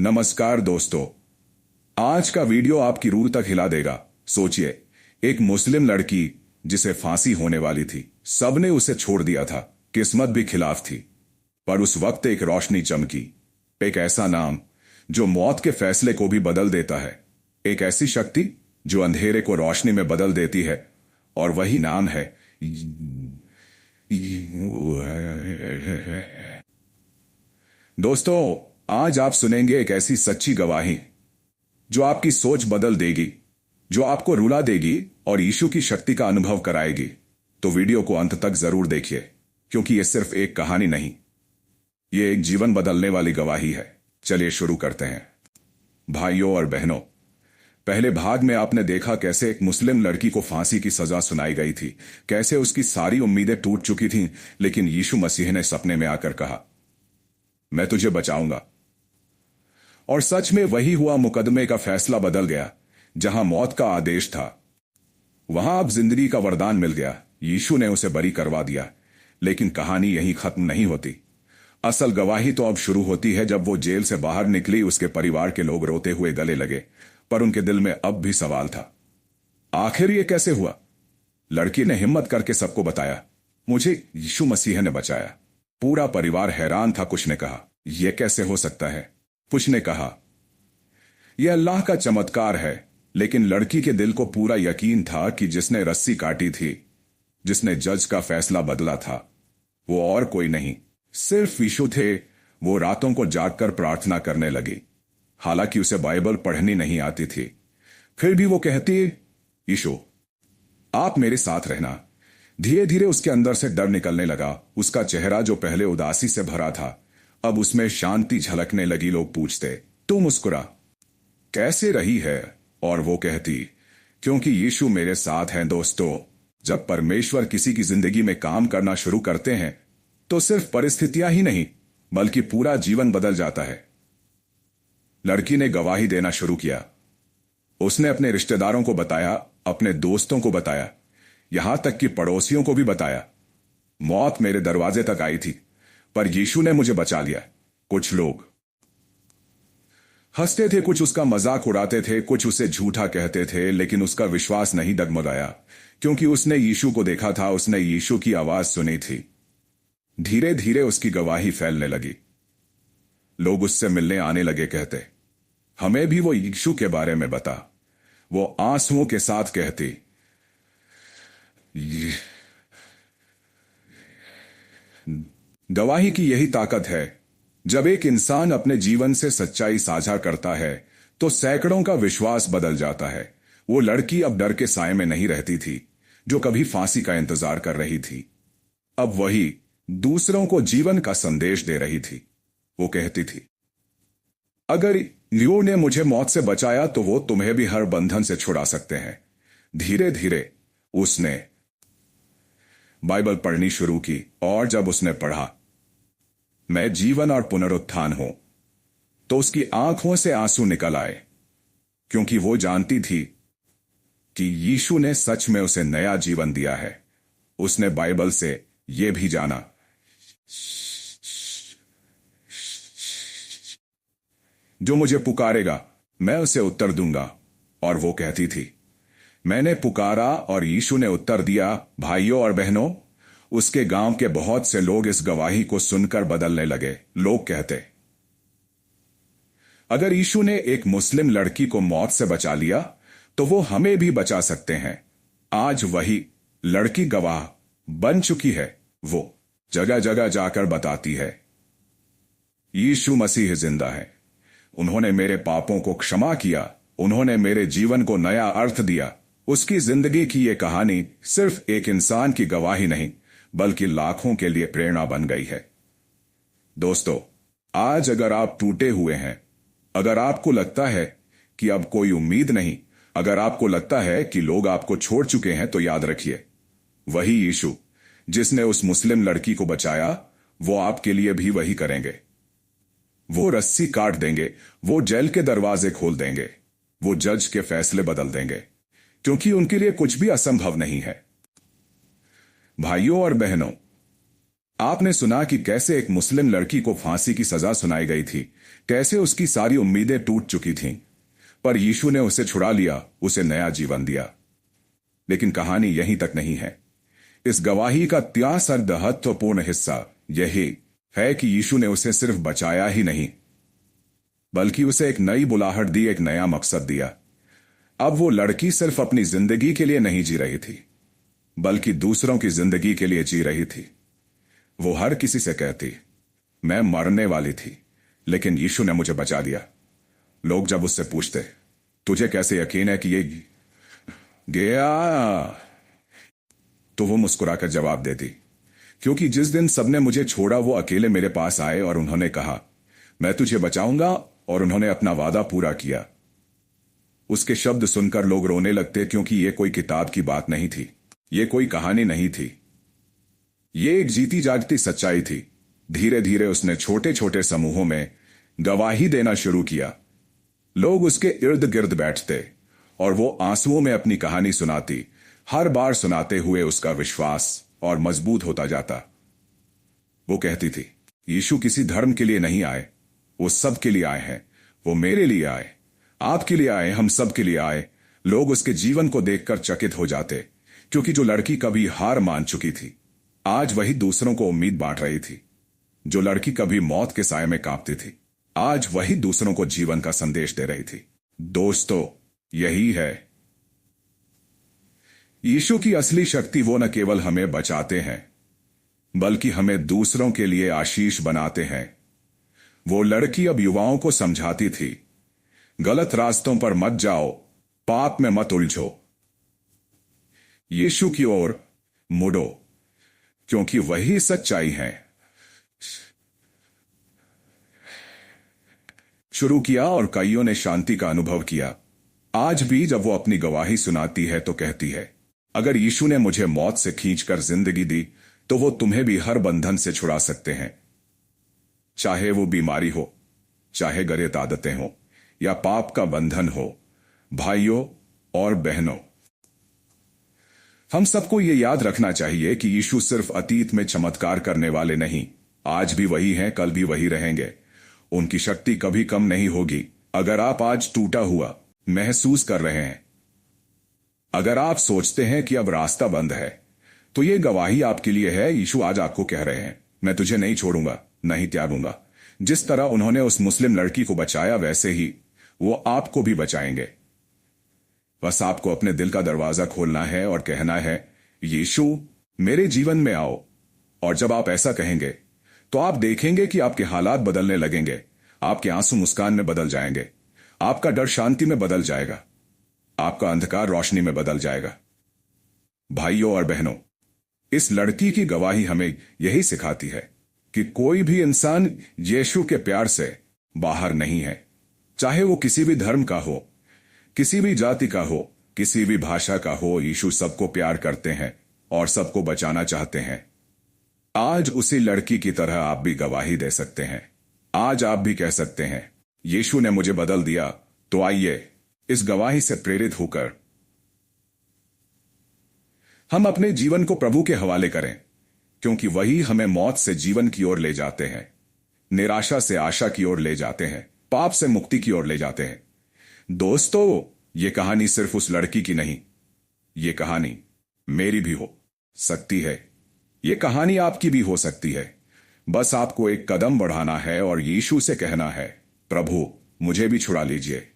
नमस्कार दोस्तों। आज का वीडियो आपकी रूह तक हिला देगा। सोचिए, एक मुस्लिम लड़की जिसे फांसी होने वाली थी, सबने उसे छोड़ दिया था, किस्मत भी खिलाफ थी। पर उस वक्त एक रोशनी चमकी, एक ऐसा नाम जो मौत के फैसले को भी बदल देता है, एक ऐसी शक्ति जो अंधेरे को रोशनी में बदल देती है, और वही नाम है दोस्तों, आज आप सुनेंगे एक ऐसी सच्ची गवाही जो आपकी सोच बदल देगी, जो आपको रुला देगी और यीशु की शक्ति का अनुभव कराएगी। तो वीडियो को अंत तक जरूर देखिए, क्योंकि यह सिर्फ एक कहानी नहीं, यह एक जीवन बदलने वाली गवाही है। चलिए शुरू करते हैं। भाइयों और बहनों, पहले भाग में आपने देखा कैसे एक मुस्लिम लड़की को फांसी की सजा सुनाई गई थी, कैसे उसकी सारी उम्मीदें टूट चुकी थीं, लेकिन यीशु मसीह ने सपने में आकर कहा, मैं तुझे बचाऊंगा। और सच में वही हुआ। मुकदमे का फैसला बदल गया। जहां मौत का आदेश था, वहां अब जिंदगी का वरदान मिल गया। यीशु ने उसे बरी करवा दिया। लेकिन कहानी यहीं खत्म नहीं होती। असल गवाही तो अब शुरू होती है। जब वो जेल से बाहर निकली, उसके परिवार के लोग रोते हुए गले लगे, पर उनके दिल में अब भी सवाल था, आखिर ये कैसे हुआ? लड़की ने हिम्मत करके सबको बताया, मुझे यीशु मसीह ने बचाया। पूरा परिवार हैरान था। कुछ ने कहा, यह कैसे हो सकता है? कुछ ने कहा, यह अल्लाह का चमत्कार है। लेकिन लड़की के दिल को पूरा यकीन था कि जिसने रस्सी काटी थी, जिसने जज का फैसला बदला था, वो और कोई नहीं, सिर्फ यीशु थे। वो रातों को जागकर प्रार्थना करने लगी। हालांकि उसे बाइबल पढ़नी नहीं आती थी, फिर भी वो कहती, यीशु, आप मेरे साथ रहना। धीरे धीरे उसके अंदर से डर निकलने लगा। उसका चेहरा जो पहले उदासी से भरा था, अब उसमें शांति झलकने लगी। लोग पूछते, तू मुस्कुरा कैसे रही है? और वो कहती, क्योंकि यीशु मेरे साथ हैं। दोस्तों, जब परमेश्वर किसी की जिंदगी में काम करना शुरू करते हैं, तो सिर्फ परिस्थितियां ही नहीं, बल्कि पूरा जीवन बदल जाता है। लड़की ने गवाही देना शुरू किया। उसने अपने रिश्तेदारों को बताया, अपने दोस्तों को बताया, यहां तक कि पड़ोसियों को भी बताया, मौत मेरे दरवाजे तक आई थी, पर यीशु ने मुझे बचा लिया। कुछ लोग हंसते थे, कुछ उसका मजाक उड़ाते थे, कुछ उसे झूठा कहते थे, लेकिन उसका विश्वास नहीं डगमगाया, क्योंकि उसने यीशु को देखा था, उसने यीशु की आवाज सुनी थी। धीरे धीरे उसकी गवाही फैलने लगी। लोग उससे मिलने आने लगे, कहते, हमें भी वो यीशु के बारे में बता। वो आंसुओं के साथ कहती, गवाही की यही ताकत है। जब एक इंसान अपने जीवन से सच्चाई साझा करता है, तो सैकड़ों का विश्वास बदल जाता है। वो लड़की अब डर के साए में नहीं रहती थी, जो कभी फांसी का इंतजार कर रही थी। अब वही दूसरों को जीवन का संदेश दे रही थी। वो कहती थी, अगर लियो ने मुझे मौत से बचाया, तो वो तुम्हें भी हर बंधन से छुड़ा सकते हैं। धीरे धीरे उसने बाइबल पढ़नी शुरू की, और जब उसने पढ़ा, मैं जीवन और पुनरुत्थान हूं, तो उसकी आंखों से आंसू निकल आए, क्योंकि वो जानती थी कि यीशु ने सच में उसे नया जीवन दिया है। उसने बाइबल से यह भी जाना, जो मुझे पुकारेगा, मैं उसे उत्तर दूंगा। और वो कहती थी, मैंने पुकारा और यीशु ने उत्तर दिया। भाइयों और बहनों, उसके गांव के बहुत से लोग इस गवाही को सुनकर बदलने लगे। लोग कहते, अगर यीशु ने एक मुस्लिम लड़की को मौत से बचा लिया, तो वो हमें भी बचा सकते हैं। आज वही लड़की गवाह बन चुकी है। वो जगह जगह जाकर बताती है, यीशु मसीह जिंदा है। उन्होंने मेरे पापों को क्षमा किया, उन्होंने मेरे जीवन को नया अर्थ दिया। उसकी जिंदगी की यह कहानी सिर्फ एक इंसान की गवाही नहीं, बल्कि लाखों के लिए प्रेरणा बन गई है। दोस्तों, आज अगर आप टूटे हुए हैं, अगर आपको लगता है कि अब कोई उम्मीद नहीं, अगर आपको लगता है कि लोग आपको छोड़ चुके हैं, तो याद रखिए, वही यीशु जिसने उस मुस्लिम लड़की को बचाया, वो आपके लिए भी वही करेंगे। वो रस्सी काट देंगे, वो जेल के दरवाजे खोल देंगे, वो जज के फैसले बदल देंगे, क्योंकि उनके लिए कुछ भी असंभव नहीं है। भाइयों और बहनों, आपने सुना कि कैसे एक मुस्लिम लड़की को फांसी की सजा सुनाई गई थी, कैसे उसकी सारी उम्मीदें टूट चुकी थीं, पर यीशु ने उसे छुड़ा लिया, उसे नया जीवन दिया। लेकिन कहानी यहीं तक नहीं है। इस गवाही का त्यासर्द महत्वपूर्ण हिस्सा यही है कि यीशु ने उसे सिर्फ बचाया ही नहीं, बल्कि उसे एक नई बुलाहट दी, एक नया मकसद दिया। अब वो लड़की सिर्फ अपनी जिंदगी के लिए नहीं जी रही थी, बल्कि दूसरों की जिंदगी के लिए जी रही थी। वो हर किसी से कहती, मैं मरने वाली थी, लेकिन यीशु ने मुझे बचा दिया। लोग जब उससे पूछते, तुझे कैसे यकीन है कि ये गया, तो वो मुस्कुराकर जवाब देती, क्योंकि जिस दिन सबने मुझे छोड़ा वो अकेले मेरे पास आए और उन्होंने कहा, मैं तुझे बचाऊंगा, और उन्होंने अपना वादा पूरा किया। उसके शब्द सुनकर लोग रोने लगते, क्योंकि ये कोई किताब की बात नहीं थी, ये कोई कहानी नहीं थी, ये एक जीती जागती सच्चाई थी। धीरे धीरे उसने छोटे छोटे समूहों में गवाही देना शुरू किया। लोग उसके इर्द गिर्द बैठते और वो आंसुओं में अपनी कहानी सुनाती। हर बार सुनाते हुए उसका विश्वास और मजबूत होता जाता। वो कहती थी, यीशु किसी धर्म के लिए नहीं आए, वो सब के लिए आए हैं। वो मेरे लिए आए, आपके लिए आए, हम सब के लिए आए। लोग उसके जीवन को देखकर चकित हो जाते, क्योंकि जो लड़की कभी हार मान चुकी थी, आज वही दूसरों को उम्मीद बांट रही थी। जो लड़की कभी मौत के साए में कांपती थी, आज वही दूसरों को जीवन का संदेश दे रही थी। दोस्तों, यही है यीशु की असली शक्ति। वो न केवल हमें बचाते हैं, बल्कि हमें दूसरों के लिए आशीष बनाते हैं। वो लड़की अब युवाओं को समझाती थी, गलत रास्तों पर मत जाओ, पाप में मत उलझो, यीशु की ओर मुड़ो, क्योंकि वही सच्चाई है। शुरू किया और कईयों ने शांति का अनुभव किया। आज भी जब वो अपनी गवाही सुनाती है तो कहती है, अगर यीशु ने मुझे मौत से खींचकर जिंदगी दी, तो वो तुम्हें भी हर बंधन से छुड़ा सकते हैं। चाहे वो बीमारी हो, चाहे गलत आदतें हो, या पाप का बंधन हो। भाइयों और बहनों, हम सबको ये याद रखना चाहिए कि यीशु सिर्फ अतीत में चमत्कार करने वाले नहीं, आज भी वही हैं, कल भी वही रहेंगे। उनकी शक्ति कभी कम नहीं होगी। अगर आप आज टूटा हुआ महसूस कर रहे हैं, अगर आप सोचते हैं कि अब रास्ता बंद है, तो ये गवाही आपके लिए है। यीशु आज आपको कह रहे हैं, मैं तुझे नहीं छोड़ूंगा, नहीं त्यागूंगा। जिस तरह उन्होंने उस मुस्लिम लड़की को बचाया, वैसे ही वो आपको भी बचाएंगे। बस आपको अपने दिल का दरवाजा खोलना है और कहना है, यीशु मेरे जीवन में आओ। और जब आप ऐसा कहेंगे, तो आप देखेंगे कि आपके हालात बदलने लगेंगे। आपके आंसू मुस्कान में बदल जाएंगे, आपका डर शांति में बदल जाएगा, आपका अंधकार रोशनी में बदल जाएगा। भाइयों और बहनों, इस लड़की की गवाही हमें यही सिखाती है कि कोई भी इंसान यीशु के प्यार से बाहर नहीं है। चाहे वो किसी भी धर्म का हो, किसी भी जाति का हो, किसी भी भाषा का हो, यीशु सबको प्यार करते हैं और सबको बचाना चाहते हैं। आज उसी लड़की की तरह आप भी गवाही दे सकते हैं। आज आप भी कह सकते हैं, यीशु ने मुझे बदल दिया। तो आइए इस गवाही से प्रेरित होकर हम अपने जीवन को प्रभु के हवाले करें, क्योंकि वही हमें मौत से जीवन की ओर ले जाते हैं, निराशा से आशा की ओर ले जाते हैं, पाप से मुक्ति की ओर ले जाते हैं। दोस्तों, ये कहानी सिर्फ उस लड़की की नहीं, ये कहानी मेरी भी हो सकती है। ये कहानी आपकी भी हो सकती है। बस आपको एक कदम बढ़ाना है और यीशु से कहना है, प्रभु मुझे भी छुड़ा लीजिए।